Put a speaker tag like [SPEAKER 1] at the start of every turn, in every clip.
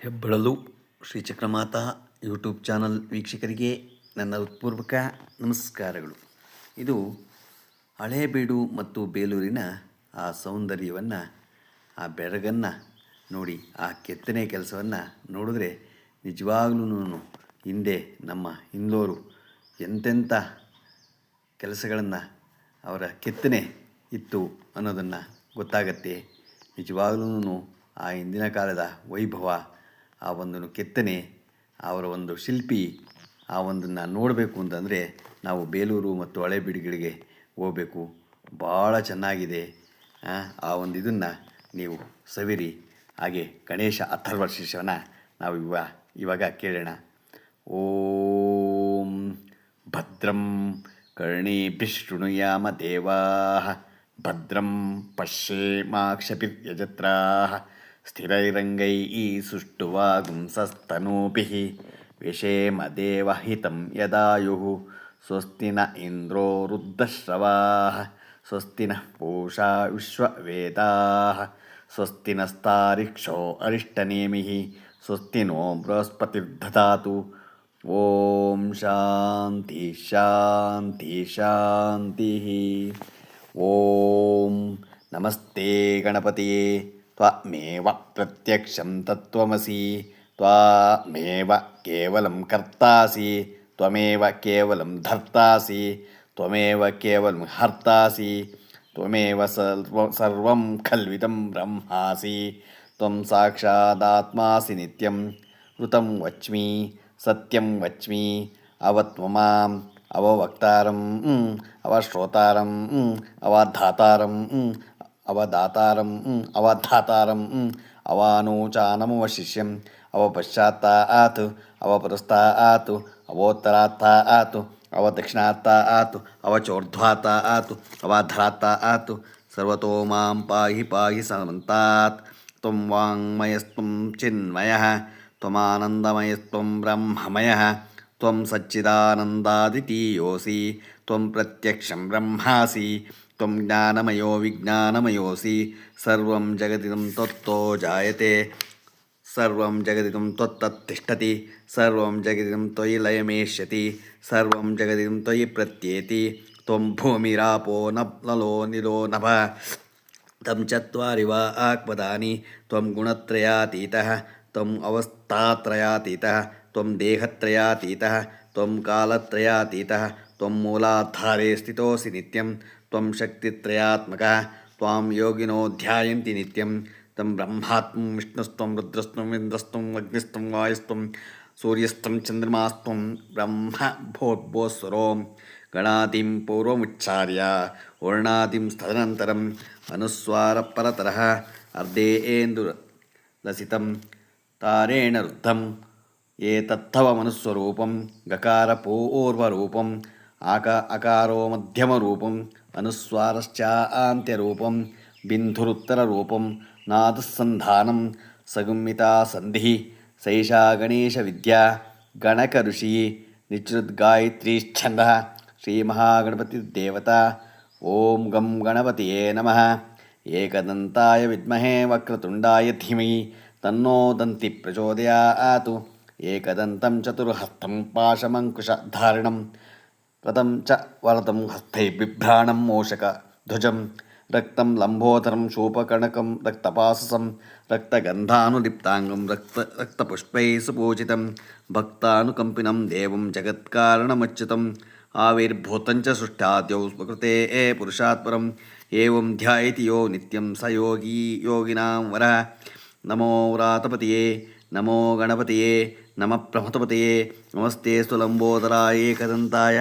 [SPEAKER 1] ಹೆಬ್ಬಳಲು Shri Chakramata YouTube channel ವೀಕ್ಷಕರಿಗೆ ನನ್ನ ಹೃತ್ಪೂರ್ವಕ ನಮಸ್ಕಾರಗಳು. ಇದು ಹಳೇಬೀಡು ಮತ್ತು ಬೇಲೂರಿನ ಆ ಸೌಂದರ್ಯವನ್ನು, ಆ ಬೆರಗನ್ನು ನೋಡಿ, ಆ ಕೆತ್ತನೆ ಕೆಲಸವನ್ನು ನೋಡಿದ್ರೆ ನಿಜವಾಗ್ಲೂ ಹಿಂದೆ ನಮ್ಮ ಹಿಂದೋರು ಎಂತೆಂಥ ಕೆಲಸಗಳನ್ನು ಅವರ ಕೆತ್ತನೆ ಇತ್ತು ಅನ್ನೋದನ್ನು ಗೊತ್ತಾಗತ್ತೆ. ನಿಜವಾಗ್ಲೂ ಆ ಹಿಂದಿನ ಕಾಲದ ವೈಭವ, ಆ ಒಂದು ಕೆತ್ತನೆ, ಅವರ ಒಂದು ಶಿಲ್ಪಿ, ಆ ಒಂದನ್ನು ನೋಡಬೇಕು ಅಂತಂದರೆ ನಾವು ಬೇಲೂರು ಮತ್ತು ಹಳೇಬೀಡುಗಳಿಗೆ ಹೋಗಬೇಕು. ಭಾಳ ಚೆನ್ನಾಗಿದೆ. ಆ ಒಂದು ಇದನ್ನು ನೀವು ಸವಿರಿ. ಹಾಗೆ ಗಣೇಶ ಅಥರ್ವ ಶೀರ್ಷವನ್ನು ನಾವು ಇವಾಗ ಕೇಳೋಣ. ಓಂ ಭದ್ರಂ ಕರ್ಣೇಭಿಃ ಶೃಣುಯಾಮ ದೇವಾಃ, ಭದ್ರಂ ಪಶ್ಯೇಮಾಕ್ಷಭಿರ್ಯಜತ್ರಾಃ, ಸ್ಥಿರೈರಂಗೈಃ ಸುಷ್ಟುವಾಗುಂಸಸ್ತನೂಭಿಃ, ವ್ಯಶೇಮ ದೇವಹಿತಂ ಯದಾಯುಃ. ಸ್ವಸ್ತಿ ನ ಇಂದ್ರೋ ವೃद्धಶ್ರವಾಃ, ಸ್ವಸ್ತಿ ನಃ ಪೂಷಾ ವಿಶ್ವವೇದಾಃ, ಸ್ವಸ್ತಿ ನಸ್ತಾರಿಕ್ಷೋ ಅರಿಷ್ಟನೇಮಿಃ, ಸ್ವಸ್ತಿ ನೋ ಬೃಹಸ್ಪತಿರ್ದಧಾತು. ಓಂ ಶಾಂತಿ ಶಾಂತಿ ಶಾಂತಿ. ಓಂ ನಮಸ್ತೆ ಗಣಪತಿಯೇ. ತ್ವಮೇವ ಪ್ರತ್ಯಕ್ಷಂ ತತ್ವಮಸಿ, ತ್ವಮೇವ ಕೇವಲಂ ಕರ್ತಾಸಿ, ತ್ವಮೇವ ಕೇವಲಂ ಧರ್ತಾಸಿ, ತ್ವಮೇವ ಕೇವಲಂ ಹರ್ತಾಸಿ, ತ್ವಮೇವ ಸರ್ವಂ ಖಲ್ವಿದಂ ಬ್ರಹ್ಮಾಸಿ, ತ್ವಂ ಸಾಕ್ಷಾದಾತ್ಮಾಸಿ ನಿತ್ಯಂ. ಋತಂ ವಚ್ಮಿ ಸತ್ಯಂ ವಚ್ಮಿ, ಅವತ್ವಮಾಂ ಅವವಕ್ತಾರಂ ಅವಶ್ರೋತಾರಂ ಅವಧಾತಾರಂ ಅವದಾತಾರಂ ಅವಧಾತಾರಂ ಅವಾನೂಚಾನಮವಶಿಷ್ಯಂ ಅವಪಶ್ಚಾತ್ತಾತ್ ಅವಪುರಸ್ತಾತ್ ಅವೋತ್ತರಾತ್ತಾತ್ ಅವದಕ್ಷಿಣಾತ್ತಾತ್ ಅವಚೋರ್ಧ್ವಾತ್ತಾತ್ ಅವಧರಾತ್ತಾತ್. ಸರ್ವತೋ ಮಾಂ ಪಾಹಿ ಪಾಹಿ ಸಮಂತಾತ್. ತ್ವಂ ವಾङ्ಮಯಸ್ತ್ವಂ ಚಿನ್ಮಯಃ, ತ್ವಮಾನಂದಮಯಸ್ತ್ವಂ ಬ್ರಹ್ಮಮಯಃ, ತ್ವಂ ಸಚ್ಚಿದಾನಂದಾದಿತೀಯೋಸಿ, ತ್ವಂ ಪ್ರತ್ಯಕ್ಷಂ ಬ್ರಹ್ಮಾಸಿ, ತ್ವಂ ಜ್ಞಾನಮಯೋ ವಿಜ್ಞಾನಮಯೋಸಿ. ಸರ್ವಂ ಜಗದಿದಂ ತ್ವತ್ತೋ ಜಾಯತೆ, ಸರ್ವಂ ಜಗದಿದಂ ತ್ವತ್ತತ್ತಿಷ್ಠತಿ, ಸರ್ವಂ ಜಗದಿದಂ ತ್ವಯಿ ಲಯಮೇಷ್ಯತಿ, ಸರ್ವಂ ಜಗದಿದಂ ತ್ವಯಿ ಪ್ರತ್ಯೇತಿ. ತ್ವಂ ಭೂಮಿರಾಪೋ ನಲೋ ನಿಲೋ ನಭಃ, तं चत्वारि वा आत्मदानि. त्वं गुणत्रयातीतः, त्वम् अवस्थात्रयातीतः, त्वं देहत्रयातीतः, त्वं कालत्रयातीतः, त्वं मूलाधारे स्थितोऽसि नित्यं. त्वं शक्तित्रयात्मकः, त्वां योगिनो ध्यायन्ति नित्यं. तं ब्रह्मात्मं विष्णुस्त्वं रुद्रस्त्वं इन्द्रस्त्वं अग्निस्त्वं वायुस्त्वं सूर्यस्त्वं चन्द्रमास्त्वं ब्रह्म भूर्भुवस्वरों. ಗಣಾದಿಂ ಪೂರ್ವಮುಚ್ಚಾರ್ಯ ವರ್ಣಾದಿಂ ತದನಂತರಂ ಅನುಸ್ವಾರಪರತರಃ ಅರ್ಧೇಂದುಲಸಿತಂ ತಾರೇಣ ರುದ್ಧಂ. ಏತತ್ತವ ಮನುಸ್ವರೂಪಂ ಗಕಾರ ಪೂರ್ವರೂಪಂ ಅಕಾರೋ ಮಧ್ಯಮರೂಪಂ ಅನುಸ್ವಾರಶ್ಚಾಂತ್ಯರೂಪಂ ಬಿಂದುರುತ್ತರರೂಪಂ ನಾದಸಂಧಾನಂ ಸಗುಮ್ಮಿತಾ ಸಂಧಿ. ಸೈಷಾ ಗಣೇಶವಿದ್ಯಾ ಗಣಕಋಷಿ ನಿಶ್ರುದ್ಗಾಯತ್ರೀಶ್ಛಂದಃ. ಶ್ರೀಮಹಾಗಣಪತಿರ್ದೇವತಾ. ಓಂ ಗಂ ಗಣಪತಿಯೇ ನಮಃ. ಏಕದಂತಾಯ ವಿದ್ಮಹೇ ವಕ್ರತುಂಡಾಯ ಧೀಮಹಿ ತನ್ನೋ ದಂತಿ ಪ್ರಚೋದಯಾತ್. ಏಕದಂತಂ ಚತುರ್ಹಸ್ತಂ ಪಾಶಮಂಕುಶಧಾರಿಣಂ ರಥಂ ಚ ವರದಂ ಹಸ್ತೈ ಬಿಭ್ರಾಣಂ ಮೋಷಕಧ್ವಜಂ. ರಕ್ತಂ ಲಂಬೋದರಂ ಶೂಪಕರ್ಣಕಂ ರಕ್ತಪಾಸಸಂ ರಕ್ತಗಂಧಾನುಲಿಪ್ತಾಂಗಂ ರಕ್ತಪುಷ್ಪೈ ಸುಪೂಜಿತಂ. ಭಕ್ತಾನುಕಂಪಿನಂ ದೇವಂ ಜಗತ್ಕಾರಣಮಚ್ಯುತಂ. ಆವಿರ್ಭೂತಂಚ ಸೃಷ್ಟಾದ್ಯೌ ಸ್ವಕೃತೆ ಪುರುಷಾತ್ಪರಂ. ಏವಂ ಧ್ಯಾಯತಿ ಯೋ ನಿತ್ಯಂ ಸ ಯೋಗಿ ಯೋಗಿನಾಂ ವರಃ. ನಮೋ ವ್ರಾತಪತಿಯೇ ನಮೋ ಗಣಪತಿಯೇ ನಮಃ ಪ್ರಮಥಪತಿಯೇ. ನಮಸ್ತೆ ಲಂಬೋದರಾಯ ಏಕದಂತಾಯ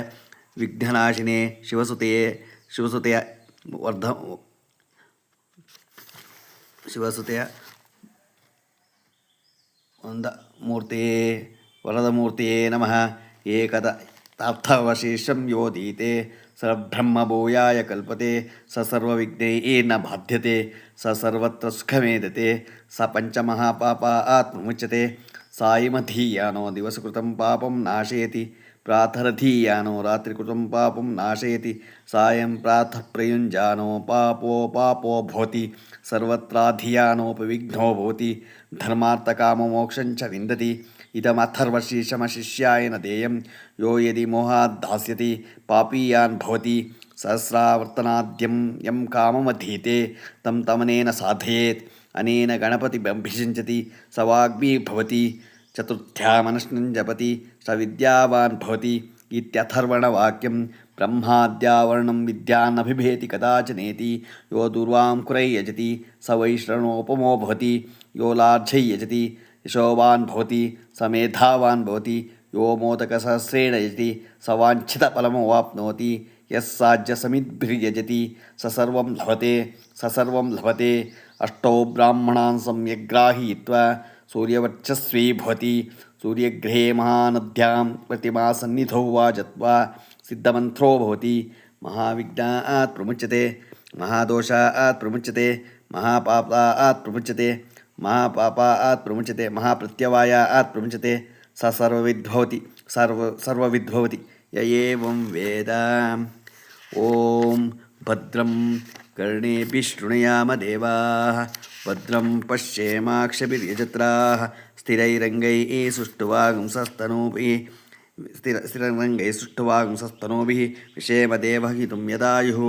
[SPEAKER 1] ವಿಘ್ನನಾಶಿನೇ ಶಿವಸುತೆಯ ಮೂರ್ತಿಯೇ ವರದಮೂರ್ತಿಯೇ ನಮಃ. ಏಕದ ತಾರ್ಥವಶೇಷಂ ಯೋದೀತೆ ಸ ಬ್ರಹ್ಮಭೂಯಾಯ ಕಲ್ಪತೆ. ಸ ಸರ್ವವಿಘ್ನೈಃ ನ ಬಾಧ್ಯತೆ. ಸ ಸರ್ವತ್ರ ಸುಖಮೇಧತೆ. ಸ ಪಂಚಮಹಾಪಾಪಾತ್ ಮುಚ್ಯತೆ. ಸಾಯಿಮಧೀಯಾನೋ ದಿವಸಕೃತಂ ಪಾಪಂ ನಾಶಯತಿ. ಪ್ರಾತರಧೀಯಾನೋ ರಾತ್ರಿಕೃತಂ ಪಾಪಂ ನಾಶಯತಿ. ಸಾಯಂ ಪ್ರಾತಃ ಪ್ರಯುಂಜಾನೋ ಪಾಪೋ ಭವತಿ. ಸರ್ವತ್ರಾಧಿಯಾನೋಪವಿಘ್ನೋ ಭವತಿ. ಧರ್ಮಾರ್ಥಕಾಮಮೋಕ್ಷಂಚ ವಿಂದತಿ ಇದಮಥರ್ವಶೀರ್ಷಮಶಿಷ್ಯಾಯ ನ ದೇಯಂ ಯೋ ಯದಿ ಮೋಹಾತ್ ದಾಸ್ಯತಿ ಪಾಪೀಯಾನ್ ಭವತಿ ಸಹಸ್ರಾವರ್ತನಾದ್ಯಂ ಯಂ ಕಾಮಮಧೀತೆ ತಂ ತಮನೇನ ಸಾಧಯೇತ್ ಅನೇನ ಗಣಪತಿಮಭಿಷಿಂಚತಿ ಸ ವಾಗ್ಮೀ ಭವತಿ ಚತುರ್ಥ್ಯಾಮನಶ್ನಂ ಜಪತಿ ಸ ವಿದ್ಯಾವಾನ್ ಭವತಿ ಇತ್ಯಥರ್ವಣವಾಕ್ಯಂ ಬ್ರಹ್ಮಾದ್ಯಾವರ್ಣಂ ವಿದ್ಯಾನ್ನಭಿಭೇತಿ ಕದಾಚನೇತಿ ಯೋ ದುರ್ವಾಂ ಕುರೈ ಯಜತಿ ಸ ವೈಶ್ರಣೋಪಮೋ ಭವತಿ ಯೋ ಲಾರ್ಝೈ ಯಜತಿ ಯಶೋವಾನ್ ಭವತಿ ಸ ಮೇಧಾವಾನ್ ಭವತಿ ಯೋ ಮೋದಕಸಹಸ್ರೇಣ ಯಜತಿ ಸ ವಾಂಛಿತಫಲಮವಾಪ್ನೋತಿ ಯಸ್ಸಾಜ್ಯಸಮಿದ್ಭಿರ್ಯಜತಿ ಸ ಸರ್ವಂ ಲಭತೆ ಅಷ್ಟೌ ಬ್ರಾಹ್ಮಣಾನ್ ಸಮ್ಯಗ್ರಾಹೀತ್ವಾ ಸೂರ್ಯವರ್ಚಸ್ವೀ ಭವತಿ ಸೂರ್ಯಗ್ರಹೇ ಮಹಾನದ್ಯಾಂ ಪ್ರತಿಮಾಸನ್ನಿಧೌ ವಾ ಜತ್ವಾ ಸಿದ್ಧಮಂತ್ರೋ ಭವತಿ ಮಹಾವಿಘ್ನಾತ್ ಪ್ರಮುಚ್ಯತೆ ಮಹಾದೋಷಾತ್ ಪ್ರಮುಚ್ಯತೆ ಮಹಾಪಾಪಾತ್ ಪ್ರಮುಚ್ಯತೆ ಮಹಾಪ್ರತ್ಯವಾಯಾತ್ ಪ್ರಮುಚ್ಯತೆ ಸ ಸರ್ವವಿದ್ಭವತಿ ಯ ಏವಂ ವೇದ. ಓಂ ಭದ್ರಂ ಕರ್ಣೇಭಿಃ ಶೃಣುಯಾಮ ದೇವಾಃ ಭದ್ರಂ ಪಶ್ಯೇಮಾಕ್ಷಭಿರ್ಯಜತ್ರಾಃ ಸ್ಥಿರೈರಂಗೈಃ ಸುಷ್ಠುವಾಗುಂಸಸ್ತನೂಭಿಃ ವಿಷೇಮ ದೇವಹಿತುಂ ಯದಾಯುಃ.